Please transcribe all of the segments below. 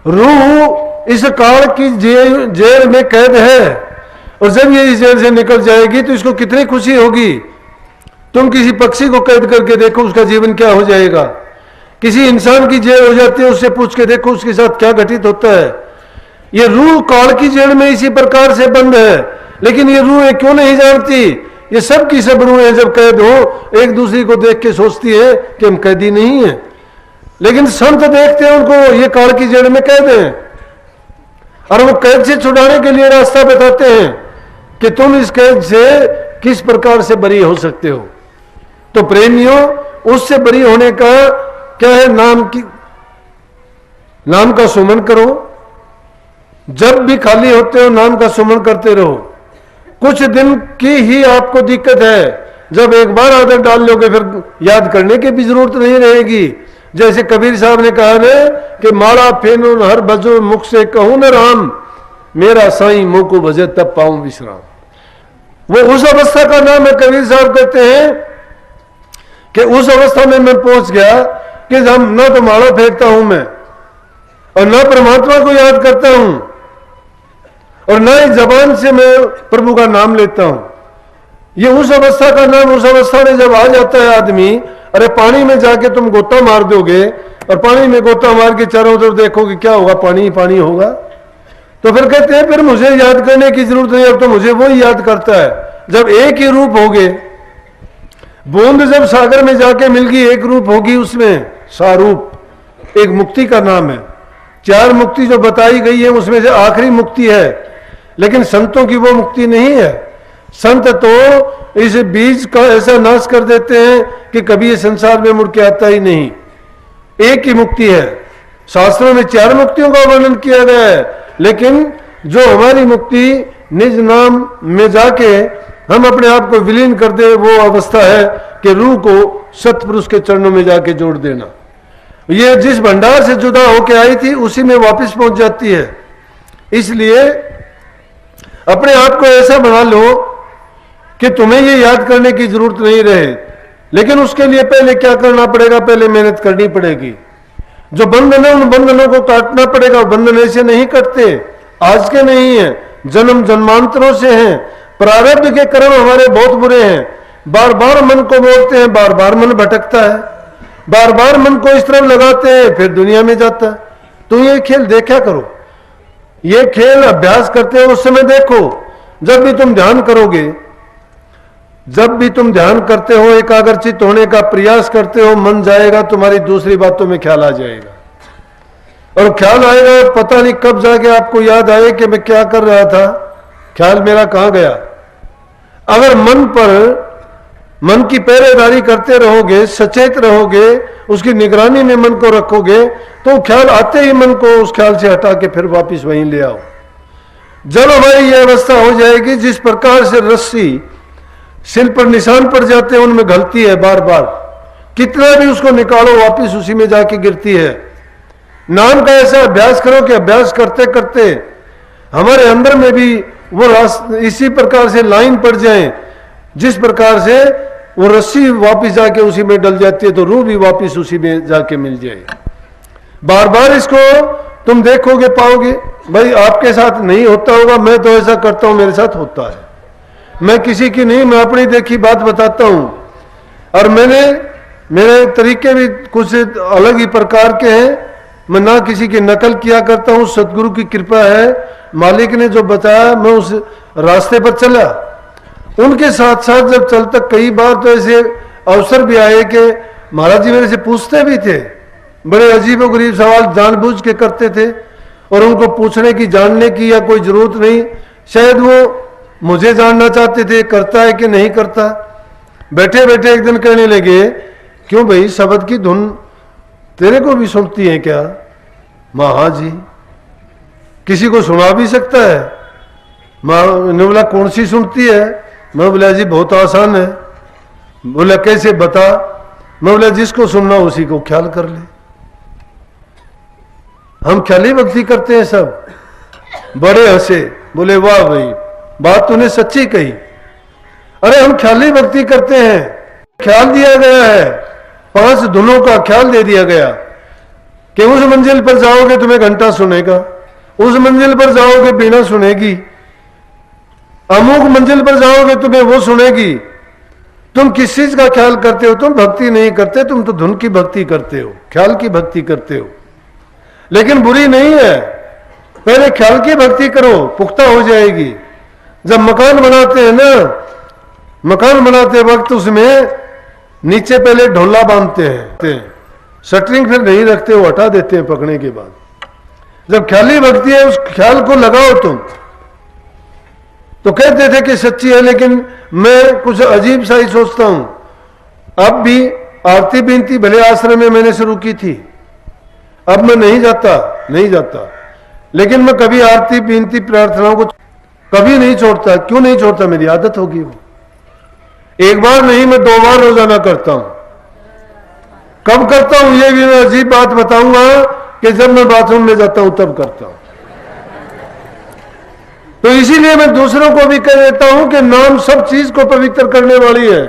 रूह इस काल की जेल में कैद है, और जब ये इस जेल से निकल जाएगी तो इसको कितनी खुशी होगी। तुम किसी पक्षी को कैद करके देखो उसका जीवन क्या हो जाएगा। किसी इंसान की जेल हो जाती है, उससे पूछ के देखो उसके साथ क्या घटित होता है। ये रूह काल की जेल में इसी प्रकार से बंद है, लेकिन ये रूह क्यों नहीं जानती। ये सब की सब रूहें जब कैद हो एक दूसरे को देख के सोचती है कि हम कैदी नहीं है, लेकिन संत देखते हैं उनको ये काल की जेल में कैद हैं, और वो कैद से छुड़ाने के लिए रास्ता बताते हैं कि तुम इस कैद से किस प्रकार से बरी हो सकते हो। तो प्रेमियों, उससे बरी होने का क्या है, नाम का सुमन करो। जब भी खाली होते हो नाम का सुमन करते रहो। कुछ दिन की ही आपको दिक्कत है, जब एक बार आदत डाल लोगे फिर याद करने की भी जरूरत नहीं रहेगी। जैसे कबीर साहब ने कहा ना कि माड़ा फेनो हर बजो मुख से कहूं न राम, मेरा साईं मुंह को बजे तब पाऊं विश्राम। वो उस अवस्था का नाम है। कबीर साहब कहते हैं कि उस अवस्था में मैं पहुंच गया कि हम ना तो माड़ा फेंकता हूं मैं, और ना परमात्मा को याद करता हूं, और ना ही जबान से मैं प्रभु का नाम लेता हूं। ये उस अवस्था का नाम। उस अवस्था में जब आ जाता है आदमी, अरे पानी में जाके तुम गोता मार दोगे और पानी में गोता मार के चारों तरफ देखोगे क्या होगा, पानी ही पानी होगा। तो फिर कहते हैं फिर मुझे याद करने की जरूरत नहीं, अब तो मुझे वो ही याद करता है। जब एक ही रूप होगे, बूंद जब सागर में जाके मिल गई एक रूप होगी उसमें, सारूप एक मुक्ति का नाम है। 4 मुक्ति जो बताई गई है उसमें से आखिरी मुक्ति है, लेकिन संतों की वो मुक्ति नहीं है। संत तो इस बीज का ऐसा नाश कर देते हैं कि कभी ये संसार में मुड़ के आता ही नहीं। एक ही मुक्ति है। शास्त्रों में 4 मुक्तियों का वर्णन किया गया है, लेकिन जो हमारी मुक्ति निज नाम में जाके हम अपने आप को विलीन कर दे, वो अवस्था है कि रूह को सतपुरुष के चरणों में जाके जोड़ देना। ये जिस भंडार से जुदा होके आई थी उसी में वापस पहुंच जाती है। इसलिए अपने आप को ऐसा बना लो कि तुम्हें ये याद करने की जरूरत नहीं रहे, लेकिन उसके लिए पहले क्या करना पड़ेगा, पहले मेहनत करनी पड़ेगी। जो बंधन है उन बंधनों को काटना पड़ेगा। बंधन ऐसे नहीं कटते, आज के नहीं है, जन्म जन्मांतरों से हैं। प्रारब्ध के कर्म हमारे बहुत बुरे हैं। बार बार मन को मोड़ते हैं, बार बार मन भटकता है, बार बार मन को इस तरफ लगाते हैं, फिर दुनिया में जाता है। तो ये खेल देखा करो, ये खेल अभ्यास करते हो उस समय देखो। जब भी तुम ध्यान करोगे, जब भी तुम ध्यान करते हो, एकाग्रचित होने का प्रयास करते हो, मन जाएगा तुम्हारी दूसरी बातों में, ख्याल आ जाएगा। और ख्याल आएगा, पता नहीं कब जाके आपको याद आए कि मैं क्या कर रहा था, ख्याल मेरा कहां गया। अगर मन की पहरेदारी करते रहोगे, सचेत रहोगे, उसकी निगरानी में मन को रखोगे, तो ख्याल आते ही मन को उस ख्याल से हटा के फिर वापस वहीं ले आओ। जब हमारी यह अवस्था हो जाएगी, जिस प्रकार से रस्सी सिल पर निशान पड़ जाते हैं उनमें गलती है बार बार, कितना भी उसको निकालो वापस उसी में जाके गिरती है। नाम का ऐसा अभ्यास करो कि अभ्यास करते करते हमारे अंदर में भी वो इसी प्रकार से लाइन पड़ जाए, जिस प्रकार से वो रस्सी वापस जाके उसी में डल जाती है, तो रूह भी वापस उसी में जाके मिल जाए। बार बार इसको तुम देखोगे, पाओगे। भाई आपके साथ नहीं होता होगा, मैं तो ऐसा करता हूं, मेरे साथ होता है। मैं किसी की नहीं, मैं अपनी देखी बात बताता हूं। और मेरे तरीके भी कुछ अलग ही प्रकार के हैं। मैं ना किसी की नकल किया करता हूं, सदगुरु की कृपा है, मालिक ने जो बताया मैं उस रास्ते पर चला। उनके साथ साथ जब चलता, कई बार तो ऐसे अवसर भी आए कि महाराज जी मेरे से पूछते भी थे, बड़े अजीब और गरीब सवाल जानबूझ के करते थे, और उनको पूछने की, जानने की या कोई जरूरत नहीं, शायद वो मुझे जानना चाहते थे करता है कि नहीं करता। बैठे बैठे एक दिन कहने लगे, क्यों भाई शब्द की धुन तेरे को भी सुनती है क्या? हाँ जी, किसी को सुना भी सकता है। ने बोला कौन सी सुनती है? मैं बोला जी बहुत आसान है। बोला कैसे बता? मैं बोला जिसको सुनना उसी को ख्याल कर ले। हम ख्याली भक्ति करते हैं सब। बड़े हंसे, बोले वाह भाई बात तूने सच्ची कही। अरे हम ख्याली भक्ति करते हैं, ख्याल दिया गया है, 5 धुनों का ख्याल दे दिया गया कि उस मंजिल पर जाओगे तुम्हें घंटा सुनेगा, उस मंजिल पर जाओगे बीना सुनेगी, अमुक मंजिल पर जाओगे तुम्हें वो सुनेगी। तुम किस चीज का ख्याल करते हो? तुम भक्ति नहीं करते, तुम तो धुन की भक्ति करते हो, ख्याल की भक्ति करते हो। लेकिन बुरी नहीं है, पहले ख्याल की भक्ति करो, पुख्ता हो जाएगी। जब मकान बनाते हैं ना, मकान बनाते वक्त उसमें नीचे पहले ढोला बांधते हैं, शटरिंग फिर नहीं रखते, वो हटा देते हैं पकड़ने के बाद। जब ख्याली भक्ति है, उस ख्याल को लगाओ तुम। तो कहते थे कि सच्ची है, लेकिन मैं कुछ अजीब सा ही सोचता हूं। अब भी आरती बीनती भले आश्रम में मैंने शुरू की थी, अब मैं नहीं जाता, लेकिन मैं कभी आरती बीनती प्रार्थनाओं को कभी नहीं छोड़ता। क्यों नहीं छोड़ता? मेरी आदत होगी वो। एक बार नहीं, मैं 2 बार रोजाना करता हूं। कब करता हूं ये भी मैं अजीब बात बताऊंगा कि जब मैं बाथरूम में जाता हूं तब करता हूं। तो इसीलिए मैं दूसरों को भी कह देता हूं कि नाम सब चीज को पवित्र करने वाली है।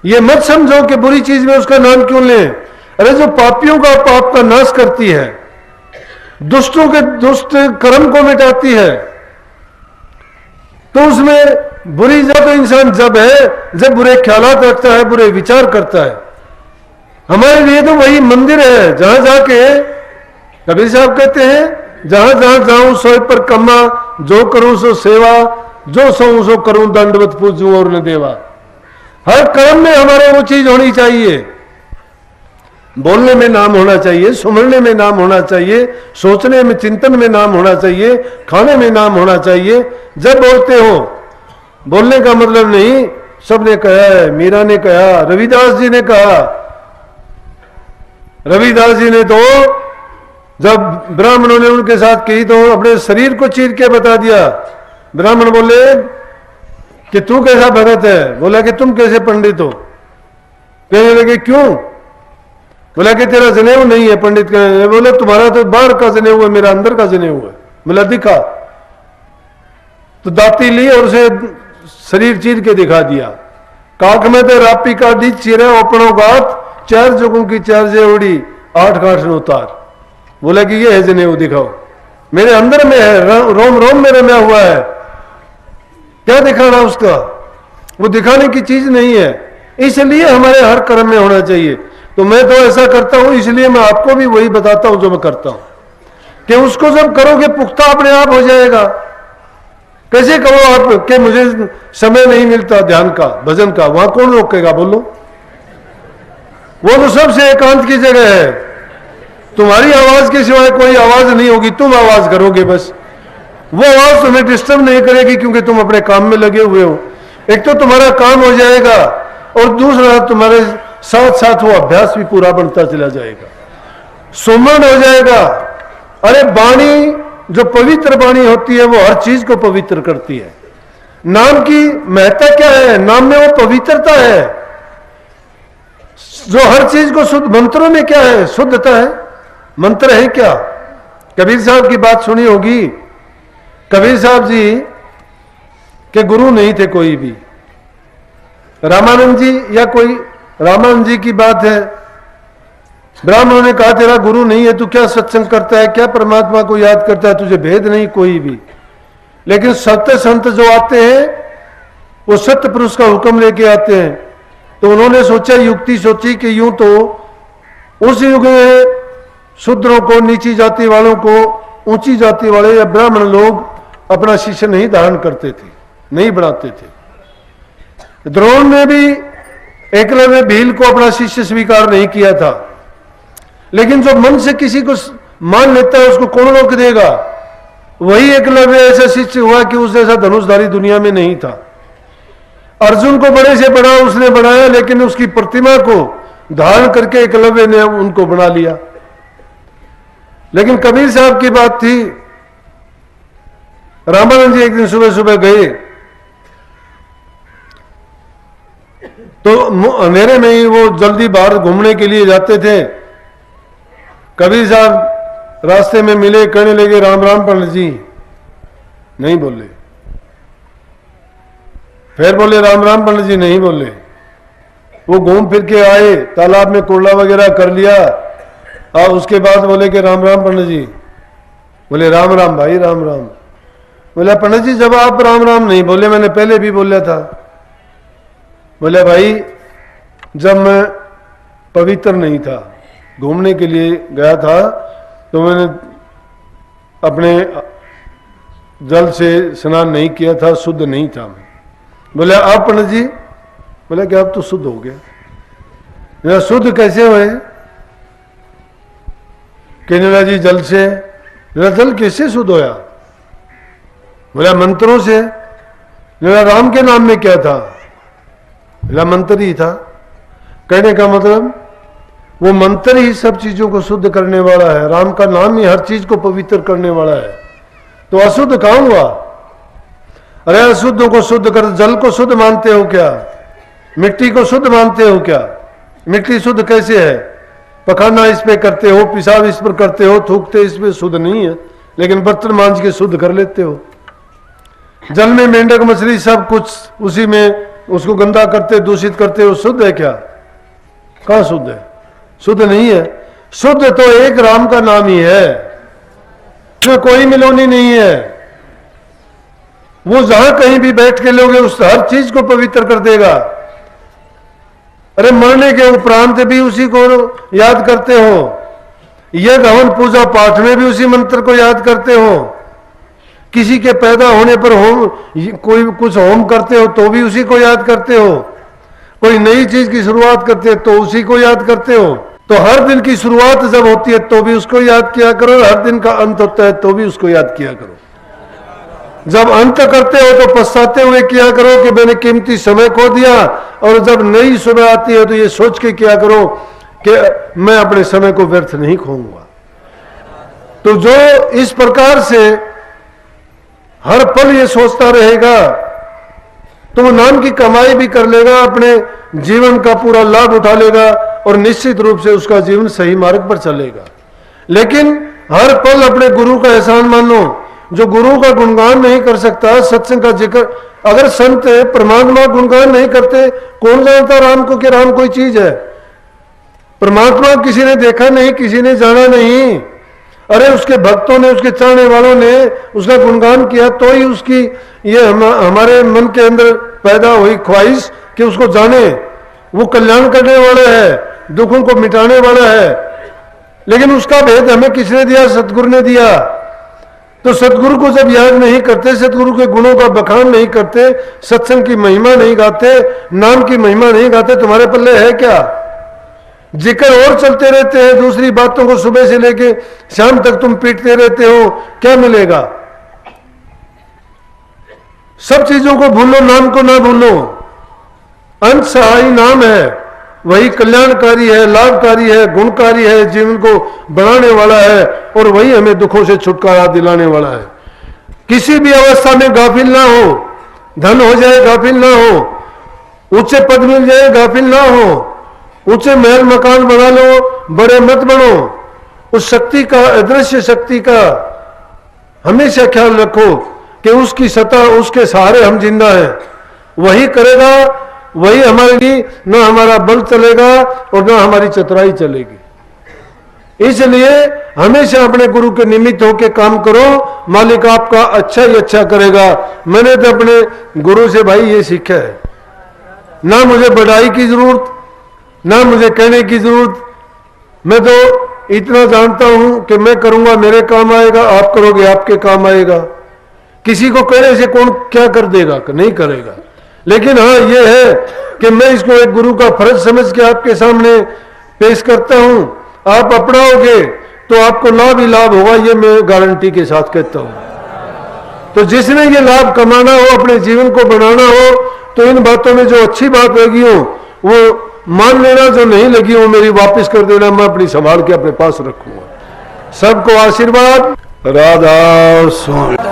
ये मत समझो कि बुरी चीज में उसका नाम क्यों लें। अरे जो पापियों का पाप का नाश करती है, दुष्टों के दुष्ट कर्म को मिटाती है, तो उसमें बुरी जब तो इंसान जब है जब बुरे ख्यालात रखता है, बुरे विचार करता है। हमारे लिए तो वही मंदिर है जहां जाके कबीर साहब कहते हैं, जहां जहां जाऊं सोए पर कमा, जो करूं सो सेवा, जो सोऊं सो करूं दंडवत पूजूं और न देवा। हर कर्म में हमारे वो चीज होनी चाहिए। बोलने में नाम होना चाहिए, सुमरने में नाम होना चाहिए, सोचने में चिंतन में नाम होना चाहिए, खाने में नाम होना चाहिए। जब बोलते हो, बोलने का मतलब नहीं सबने कहा है, मीरा ने कहा, रविदास जी ने कहा। रविदास जी ने तो जब ब्राह्मणों ने उनके साथ की तो अपने शरीर को चीर के बता दिया। ब्राह्मण बोले कि तू कैसा भगत है? बोला कि तुम कैसे पंडित हो? कहने लगे क्यों? बोला कि तेरा जनेऊ नहीं है। पंडित कहने बोले तुम्हारा तो बाहर का जनेऊ है, मेरा अंदर का जनेऊ है। बोला दिखा। तो दाती ली और उसे शरीर चीर के दिखा दिया। काक में तो रापी का दी चीरे ओपनों गात, 4 जुगों की 4 जेवड़ी 8 गांठ न उतार। बोला कि ये है जनेऊ, दिखाओ। मेरे अंदर में है, रोम रोम में रमा हुआ है। क्या दिखाना उसका? वो दिखाने की चीज नहीं है। इसलिए हमारे हर कर्म में होना चाहिए। तो मैं तो ऐसा करता हूं, इसलिए मैं आपको भी वही बताता हूं जो मैं करता हूं, कि उसको जब करोगे पुख्ता अपने आप हो जाएगा। कैसे करो आप कि मुझे समय नहीं मिलता ध्यान का, भजन का, वहां कौन रोकेगा? बोलो। वो तो सबसे एकांत की जगह है। तुम्हारी आवाज के सिवाय कोई आवाज नहीं होगी, तुम आवाज करोगे बस। वो आवाज तुम्हें डिस्टर्ब नहीं करेगी क्योंकि तुम अपने काम में लगे हुए हो। एक तो तुम्हारा काम हो जाएगा और दूसरा तुम्हारे साथ साथ वो अभ्यास भी पूरा बनता चला जाएगा, सुमन हो जाएगा। अरे वाणी जो पवित्र वाणी होती है वो हर चीज को पवित्र करती है। नाम की महत्ता क्या है? नाम में वो पवित्रता है जो हर चीज को शुद्ध। मंत्रों में क्या है? शुद्धता है। मंत्र है क्या? कबीर साहब की बात सुनी होगी। कबीर साहब जी के गुरु नहीं थे कोई भी। रामानंद जी या कोई, रामानंद जी की बात है, ब्राह्मणों ने कहा तेरा गुरु नहीं है, तू क्या सत्संग करता है, क्या परमात्मा को याद करता है, तुझे भेद नहीं कोई भी। लेकिन सत्य संत जो आते हैं वो सत्य पुरुष का हुक्म लेके आते हैं। तो उन्होंने सोचा, युक्ति सोची कि यूं तो उस युग में शूद्रों को, नीची जाति वालों को, ऊंची जाति वाले या ब्राह्मण लोग अपना शिष्य नहीं धारण करते थे, नहीं बनाते थे। द्रोण ने भी एकलव्य भील को अपना शिष्य स्वीकार नहीं किया था। लेकिन जो मन से किसी को मान लेता है उसको कौन रोक देगा? वही एकलव्य ऐसा शिष्य हुआ कि उस जैसा धनुषधारी दुनिया में नहीं था। अर्जुन को बड़े से बड़ा उसने बनाया, लेकिन उसकी प्रतिमा को धारण करके एकलव्य ने उनको बना लिया। लेकिन कबीर साहब की बात थी। रामानंद जी एक दिन सुबह सुबह गए तो अंधेरे में ही वो जल्दी बाहर घूमने के लिए जाते थे। कबीर साहब रास्ते में मिले, कहने लगे राम राम पंडित जी। नहीं बोले। फिर बोले राम राम पंडित जी, नहीं बोले। वो घूम फिर के आए, तालाब में कूड़ा वगैरह कर लिया और उसके बाद बोले कि राम राम पंडित जी। बोले राम राम भाई राम राम। बोला पंडित जी जब आप राम राम नहीं बोले, मैंने पहले भी बोला था। बोले भाई जब मैं पवित्र नहीं था, घूमने के लिए गया था, तो मैंने अपने जल से स्नान नहीं किया था, शुद्ध नहीं था मैं। बोले आप पंडित जी? बोले कि अब तो शुद्ध हो गया। मेरा शुद्ध कैसे हुए? कहने जी जल से। मेरा जल कैसे शुद्ध होया? बोला मंत्रों से। मेरा राम के नाम में क्या था? मेरा मंत्र ही था। कहने का मतलब वो मंत्र ही सब चीजों को शुद्ध करने वाला है, राम का नाम ही हर चीज को पवित्र करने वाला है। तो अशुद्ध कहां हुआ? अरे अशुद्धों को शुद्ध कर, जल को शुद्ध मानते हो क्या? मिट्टी को शुद्ध मानते हो क्या? मिट्टी शुद्ध कैसे है? पखाना इस पे करते हो, पेशाब इस पर करते हो, थूकते इस पे, शुद्ध नहीं है। लेकिन बर्तन मांज के शुद्ध कर लेते हो। जल में मेंढक मछली सब कुछ उसी में उसको गंदा करते, दूषित करते हो, शुद्ध है क्या? कहां शुद्ध है? शुद्ध नहीं है। शुद्ध तो एक राम का नाम ही है, जो कोई मिलोनी नहीं है। वो जहां कहीं भी बैठ के लोगे उस हर चीज को पवित्र कर देगा। अरे मरने के उपरांत भी उसी को याद करते हो, यज्ञ हवन पूजा पाठ में भी उसी मंत्र को याद करते हो। किसी के पैदा होने पर होम, कोई कुछ होम करते हो तो भी उसी को याद करते हो। कोई नई चीज की शुरुआत करते हो तो उसी को याद करते हो। तो हर दिन की शुरुआत जब होती है तो भी उसको याद किया करो, हर दिन का अंत होता है तो भी उसको याद किया करो। जब अंत करते हो तो पछताते हुए किया करो कि मैंने कीमती समय खो दिया, और जब नई सुबह आती है तो ये सोच के किया करो कि मैं अपने समय को व्यर्थ नहीं खोऊंगा। तो जो इस प्रकार से हर पल ये सोचता रहेगा तो वो नाम की कमाई भी कर लेगा, अपने जीवन का पूरा लाभ उठा लेगा और निश्चित रूप से उसका जीवन सही मार्ग पर चलेगा। लेकिन हर पल अपने गुरु का एहसान मानो। जो गुरु का गुणगान नहीं कर सकता, सत्संग का जिक्र, अगर संत परमात्मा गुणगान नहीं करते, कौन जानता राम को कि राम कोई चीज है? परमात्मा किसी ने देखा नहीं, किसी ने जाना नहीं। अरे उसके भक्तों ने, उसके चाहने वालों ने उसका गुणगान किया तो ही उसकी ये हमारे मन के अंदर पैदा हुई ख्वाहिश कि उसको जाने। वो कल्याण करने वाला है, दुखों को मिटाने वाला है। लेकिन उसका भेद हमें किसने दिया? सतगुरु ने दिया। तो सतगुरु को जब याद नहीं करते, सतगुरु के गुणों का बखान नहीं करते, सत्संग की महिमा नहीं गाते, नाम की महिमा नहीं गाते, तुम्हारे पल्ले है क्या? जिक्र और चलते रहते हैं, दूसरी बातों को सुबह से लेके शाम तक तुम पीटते रहते हो, क्या मिलेगा? सब चीजों को भूलो, नाम को ना भूलो। अंत सहायी नाम है, वही कल्याणकारी है, लाभकारी है, गुणकारी है, जीवन को बढ़ाने वाला है, और वही हमें दुखों से छुटकारा दिलाने वाला है। किसी भी अवस्था में गाफिल ना हो, धन हो जाए गाफिल ना हो, ऊंचे पद मिल जाए गाफिल ना हो, ऊंचे महल मकान बना लो, बड़े मत बनो। उस शक्ति का, अदृश्य शक्ति का हमेशा ख्याल रखो कि उसकी सत्ता, उसके सहारे हम जिंदा हैं। वही करेगा, वही हमारे लिए, ना हमारा बल चलेगा और ना हमारी चतुराई चलेगी। इसलिए हमेशा अपने गुरु के निमित्त होकर काम करो, मालिक आपका अच्छा ही अच्छा करेगा। मैंने तो अपने गुरु से भाई ये सीखा है, ना मुझे बढ़ाई की जरूरत, ना मुझे कहने की जरूरत। मैं तो इतना जानता हूं कि मैं करूंगा मेरे काम आएगा, आप करोगे आपके काम आएगा। किसी को कहने से कौन क्या कर देगा? नहीं करेगा। लेकिन हाँ ये है कि मैं इसको एक गुरु का फर्ज समझ के आपके सामने पेश करता हूं। आप अपनाओगे तो आपको लाभ ही लाभ होगा, ये मैं गारंटी के साथ कहता हूं। तो जिसने ये लाभ कमाना हो, अपने जीवन को बनाना हो, तो इन बातों में जो अच्छी बात लगी हो वो मान लेना, जो नहीं लगी हो मेरी वापस कर देना, मैं अपनी संभाल के अपने पास रखूंगा। सबको आशीर्वाद। राधा स्वामी।